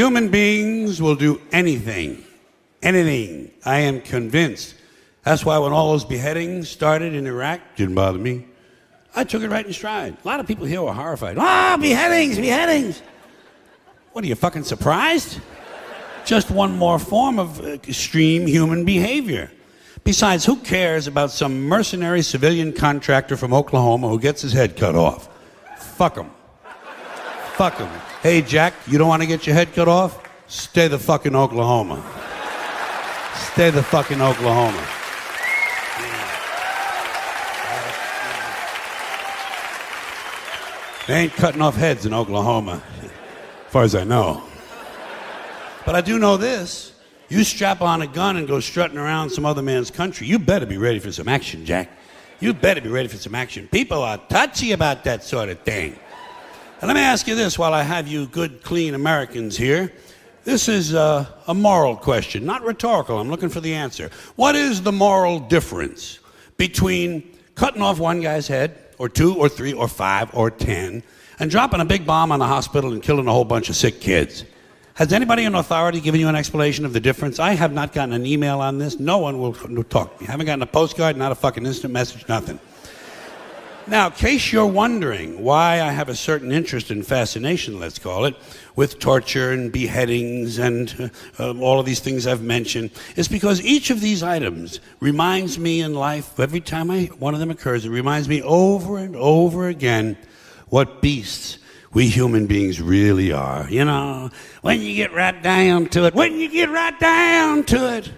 Human beings will do anything. Anything. I am convinced. That's why when all those beheadings started in Iraq, didn't bother me. I took it right in stride. A lot of people here were horrified. Ah, beheadings, beheadings. What, are you fucking surprised? Just one more form of extreme human behavior. Besides, who cares about some mercenary civilian contractor from Oklahoma who gets his head cut off? Fuck him. Fuck him. Hey, Jack, you don't want to get your head cut off? Stay the fuck in Oklahoma. Stay the fuck in Oklahoma. They ain't cutting off heads in Oklahoma, as far as I know. But I do know this. You strap on a gun and go strutting around some other man's country, you better be ready for some action, Jack. You better be ready for some action. People are touchy about that sort of thing. And let me ask you this while I have you good, clean Americans here. This is a moral question, not rhetorical. I'm looking for the answer. What is the moral difference between cutting off one guy's head, or 2, or 3, or 5, or 10, and dropping a big bomb on a hospital and killing a whole bunch of sick kids? Has anybody in authority given you an explanation of the difference? I have not gotten an email on this. No one will talk to me. I haven't gotten a postcard, not a fucking instant message, nothing. Now, in case you're wondering why I have a certain interest and fascination, let's call it, with torture and beheadings and all of these things I've mentioned, it's because each of these items reminds me in life, every time one of them occurs, it reminds me over and over again what beasts we human beings really are. You know, when you get right down to it,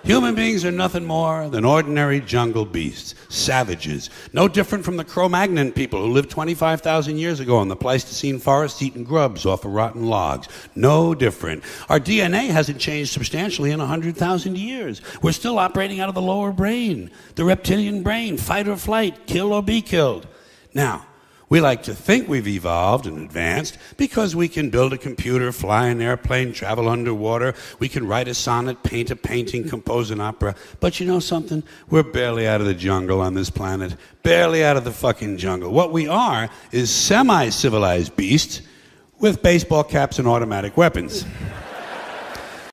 human beings are nothing more than ordinary jungle beasts, savages, no different from the Cro-Magnon people who lived 25,000 years ago in the Pleistocene forest eating grubs off of rotten logs. No different. Our DNA hasn't changed substantially in 100,000 years. We're still operating out of the lower brain, the reptilian brain, fight or flight, kill or be killed. Now, we like to think we've evolved and advanced because we can build a computer, fly an airplane, travel underwater. We can write a sonnet, paint a painting, compose an opera. But you know something? We're barely out of the jungle on this planet. Barely out of the fucking jungle. What we are is semi-civilized beasts with baseball caps and automatic weapons.